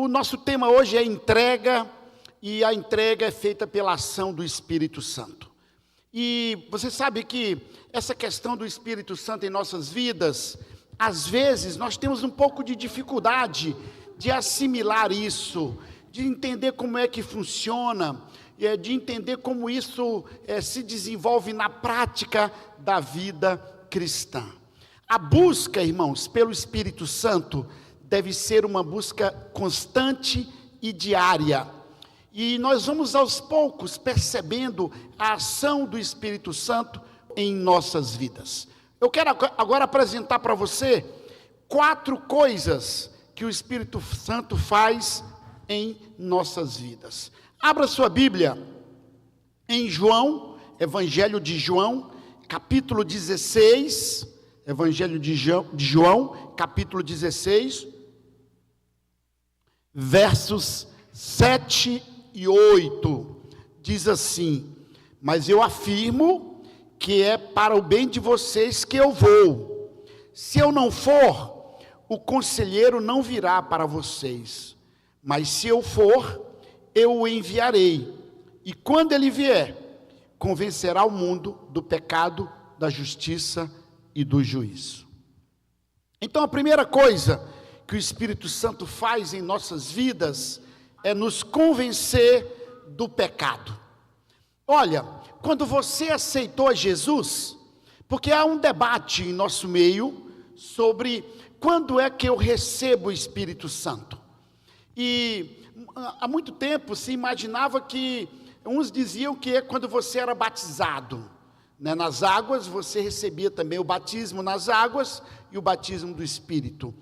O nosso tema hoje é entrega, e a entrega é feita pela ação do Espírito Santo. E você sabe que essa questão do Espírito Santo em nossas vidas, às vezes nós temos um pouco de dificuldade de assimilar isso, de entender como é que funciona, de entender como isso se desenvolve na prática da vida cristã. A busca, irmãos, pelo Espírito Santo deve ser uma busca constante e diária. E nós vamos aos poucos percebendo a ação do Espírito Santo em nossas vidas. Eu quero agora apresentar para você 4 coisas que o Espírito Santo faz em nossas vidas. Abra sua Bíblia em João, Evangelho de João, capítulo 16, Evangelho de João, capítulo 16, versos 7 e 8, diz assim: mas eu afirmo que é para o bem de vocês que eu vou. Se eu não for, o conselheiro não virá para vocês, mas se eu for, eu o enviarei, e quando ele vier, convencerá o mundo do pecado, da justiça e do juízo. Então a primeira coisa que o Espírito Santo faz em nossas vidas é nos convencer do pecado. Olha, quando você aceitou Jesus, porque há um debate em nosso meio sobre quando é que eu recebo o Espírito Santo. E há muito tempo se imaginava que, uns diziam que é quando você era batizado, né? Nas águas, você recebia também o batismo nas águas e o batismo do Espírito.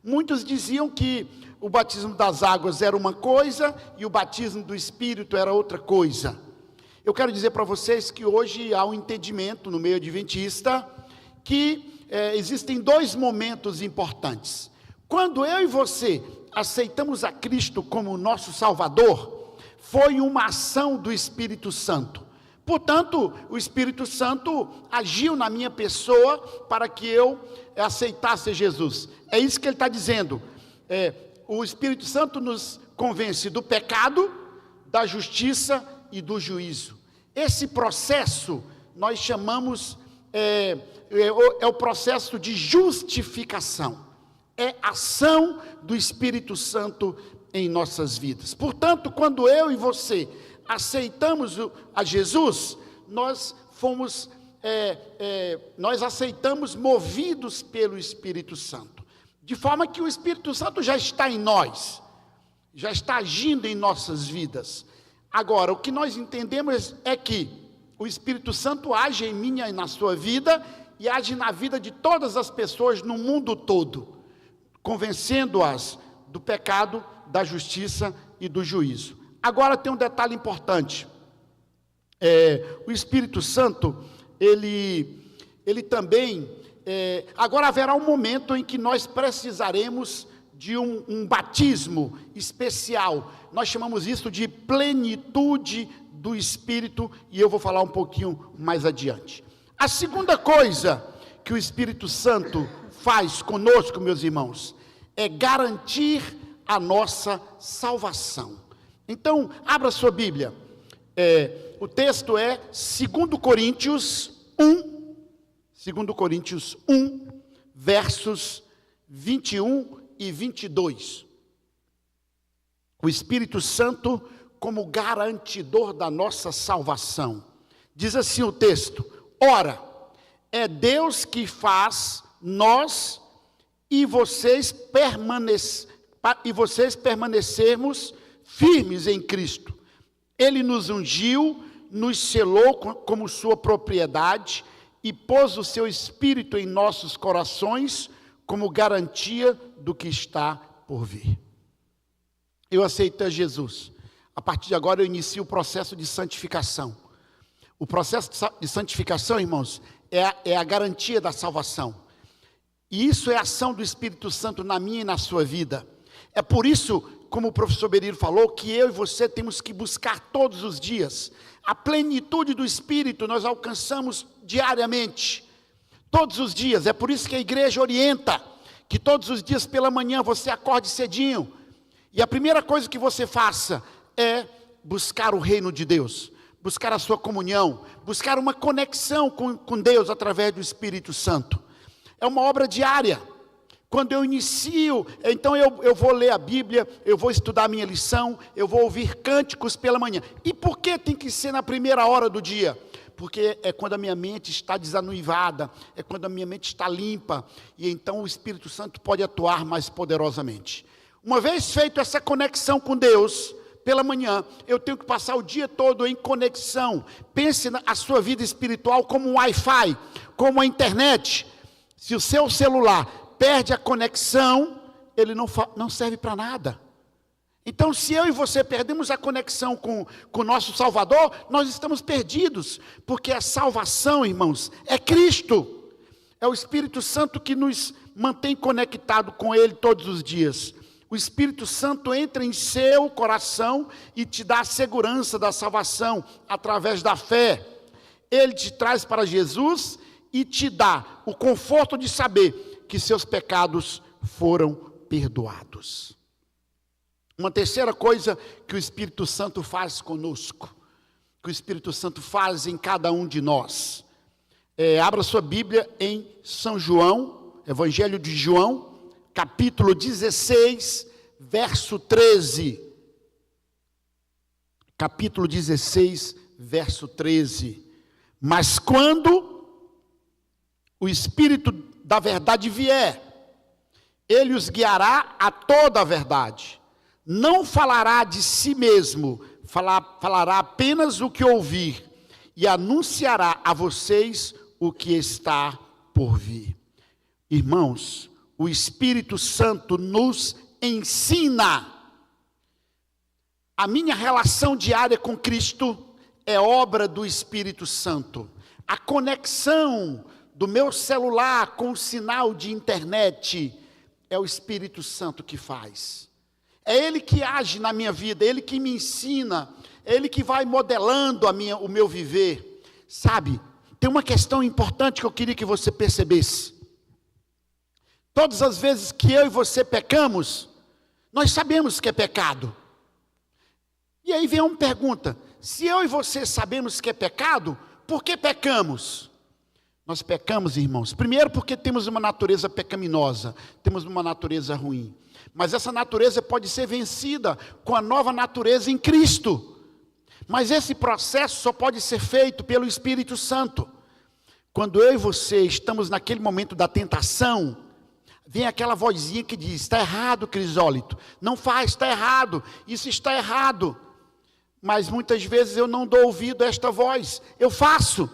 Muitos diziam que o batismo das águas era uma coisa e o batismo do Espírito era outra coisa. Eu quero dizer para vocês que hoje há um entendimento no meio adventista que existem 2 momentos importantes. Quando eu e você aceitamos a Cristo como nosso Salvador, foi uma ação do Espírito Santo. Portanto, o Espírito Santo agiu na minha pessoa para que eu aceitasse Jesus. É isso que ele está dizendo. O Espírito Santo nos convence do pecado, da justiça e do juízo. Esse processo nós chamamos, é o processo de justificação. É ação do Espírito Santo em nossas vidas. Portanto, quando eu e você aceitamos a Jesus, nós aceitamos movidos pelo Espírito Santo. De forma que o Espírito Santo já está em nós, já está agindo em nossas vidas. Agora, o que nós entendemos é que o Espírito Santo age em minha e na sua vida, e age na vida de todas as pessoas no mundo todo, convencendo-as do pecado, da justiça e do juízo. Agora tem um detalhe importante. O Espírito Santo, ele também... agora haverá um momento em que nós precisaremos de um batismo especial. Nós chamamos isso de plenitude do Espírito, e eu vou falar um pouquinho mais adiante. A segunda coisa que o Espírito Santo faz conosco, meus irmãos, é garantir a nossa salvação. Então, abra sua Bíblia. O texto é 2 Coríntios 1, 2 Coríntios 1, versos 21 e 22. O Espírito Santo como garantidor da nossa salvação. Diz assim o texto: ora, é Deus que faz nós e vocês permanecermos firmes em Cristo. Ele nos ungiu, nos selou como sua propriedade e pôs o seu Espírito em nossos corações como garantia do que está por vir. Eu aceitei Jesus. A partir de agora eu inicio o processo de santificação. O processo de santificação, irmãos, é a garantia da salvação. E isso é a ação do Espírito Santo na minha e na sua vida. É por isso, como o professor Berilo falou, que eu e você temos que buscar todos os dias. A plenitude do Espírito nós alcançamos diariamente, todos os dias. É por isso que a igreja orienta que todos os dias pela manhã você acorde cedinho E a primeira coisa que você faça é buscar o reino de Deus, buscar a sua comunhão, buscar uma conexão com Deus através do Espírito Santo. É uma obra diária. Quando eu inicio, então eu vou ler a Bíblia, eu vou estudar a minha lição, eu vou ouvir cânticos pela manhã. E por que tem que ser na primeira hora do dia? Porque é quando a minha mente está desanuivada, é quando a minha mente está limpa, e então o Espírito Santo pode atuar mais poderosamente. Uma vez feita essa conexão com Deus, pela manhã, eu tenho que passar o dia todo em conexão. Pense na sua vida espiritual como um Wi-Fi, como a internet. Se o seu celular perde a conexão, ele não serve para nada. Então, se eu e você perdemos a conexão com o nosso Salvador, nós estamos perdidos, porque a salvação, irmãos, é Cristo. É o Espírito Santo que nos mantém conectado com Ele todos os dias. O Espírito Santo entra em seu coração e te dá a segurança da salvação através da fé. Ele te traz para Jesus e te dá o conforto de saber que seus pecados foram perdoados. Uma terceira coisa que o Espírito Santo faz conosco, que o Espírito Santo faz em cada um de nós. Abra sua Bíblia em São João, Evangelho de João, capítulo 16, verso 13. Capítulo 16, verso 13. Mas quando o Espírito da verdade vier, ele os guiará a toda a verdade. Não falará de si mesmo, falará apenas o que ouvir, e anunciará a vocês o que está por vir. Irmãos, o Espírito Santo nos ensina. A minha relação diária com Cristo é obra do Espírito Santo. A conexão do meu celular com o sinal de internet é o Espírito Santo que faz. É Ele que age na minha vida, é Ele que me ensina, é Ele que vai modelando o meu viver. Sabe, tem uma questão importante que eu queria que você percebesse. Todas as vezes que eu e você pecamos, nós sabemos que é pecado. E aí vem uma pergunta: se eu e você sabemos que é pecado, por que pecamos? Nós pecamos, irmãos, primeiro porque temos uma natureza pecaminosa, temos uma natureza ruim. Mas essa natureza pode ser vencida com a nova natureza em Cristo. Mas esse processo só pode ser feito pelo Espírito Santo. Quando eu e você estamos naquele momento da tentação, vem aquela vozinha que diz: está errado, Crisólito, não faz, está errado, isso está errado. Mas muitas vezes eu não dou ouvido a esta voz, eu faço.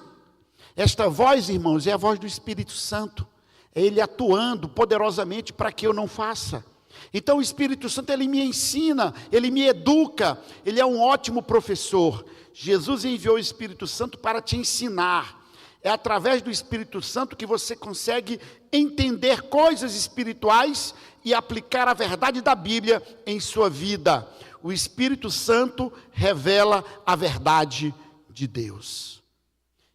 Esta voz, irmãos, é a voz do Espírito Santo, é Ele atuando poderosamente para que eu não faça. Então o Espírito Santo, Ele me ensina, Ele me educa, Ele é um ótimo professor. Jesus enviou o Espírito Santo para te ensinar. É através do Espírito Santo que você consegue entender coisas espirituais e aplicar a verdade da Bíblia em sua vida. O Espírito Santo revela a verdade de Deus.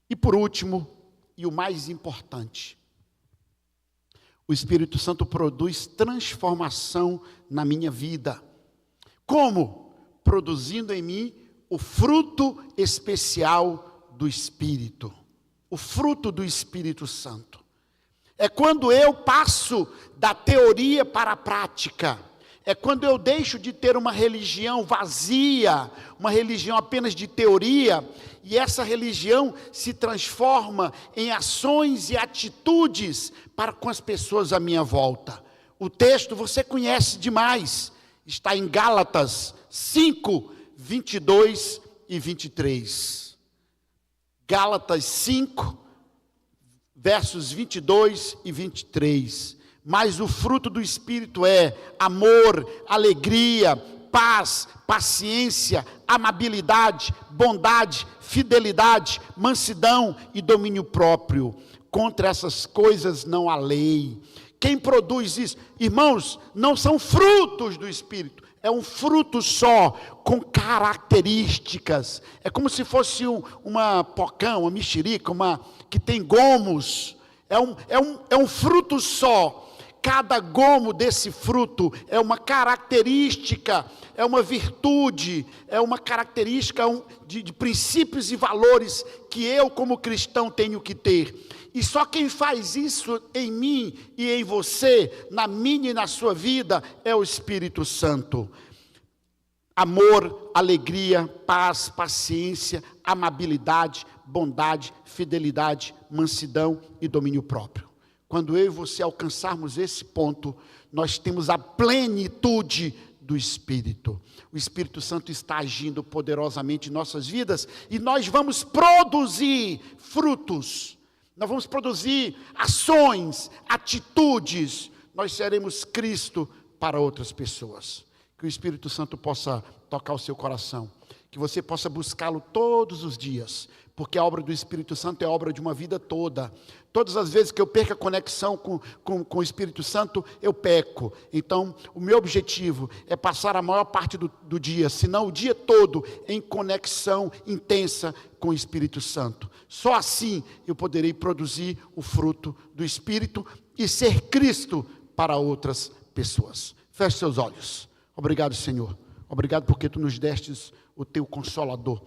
E por último, e o mais importante, o Espírito Santo produz transformação na minha vida. Como? Produzindo em mim o fruto especial do Espírito. O fruto do Espírito Santo. É quando eu passo da teoria para a prática. É quando eu deixo de ter uma religião vazia, uma religião apenas de teoria, e essa religião se transforma em ações e atitudes para com as pessoas à minha volta. O texto você conhece demais, está em Gálatas 5, 22 e 23. Gálatas 5, versos 22 e 23. Mas o fruto do Espírito é amor, alegria, paz, paciência, amabilidade, bondade, fidelidade, mansidão e domínio próprio. Contra essas coisas não há lei. Quem produz isso? Irmãos, não são frutos do Espírito. É um fruto só, com características. É como se fosse uma pocã, uma mexerica, que tem gomos. É um fruto só, Cada gomo desse fruto é uma característica, é uma virtude, é uma característica de princípios e valores que eu, como cristão, tenho que ter. E só quem faz isso em mim e em você, na minha e na sua vida, é o Espírito Santo. Amor, alegria, paz, paciência, amabilidade, bondade, fidelidade, mansidão e domínio próprio. Quando eu e você alcançarmos esse ponto, nós temos a plenitude do Espírito. O Espírito Santo está agindo poderosamente em nossas vidas e nós vamos produzir frutos. Nós vamos produzir ações, atitudes. Nós seremos Cristo para outras pessoas. Que o Espírito Santo possa tocar o seu coração. Que você possa buscá-lo todos os dias. Porque a obra do Espírito Santo é a obra de uma vida toda. Todas as vezes que eu perco a conexão com o Espírito Santo, eu peco. Então, o meu objetivo é passar a maior parte do dia, se não o dia todo, em conexão intensa com o Espírito Santo. Só assim eu poderei produzir o fruto do Espírito e ser Cristo para outras pessoas. Feche seus olhos. Obrigado, Senhor. Obrigado porque Tu nos destes o Teu Consolador.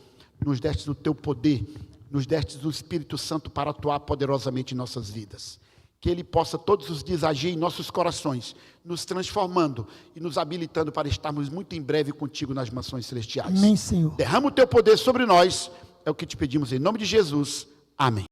Nos destes o Teu poder, nos destes o Espírito Santo para atuar poderosamente em nossas vidas. Que Ele possa todos os dias agir em nossos corações, nos transformando e nos habilitando para estarmos muito em breve contigo nas mansões celestiais. Amém, Senhor. Derrama o Teu poder sobre nós, é o que te pedimos em nome de Jesus. Amém.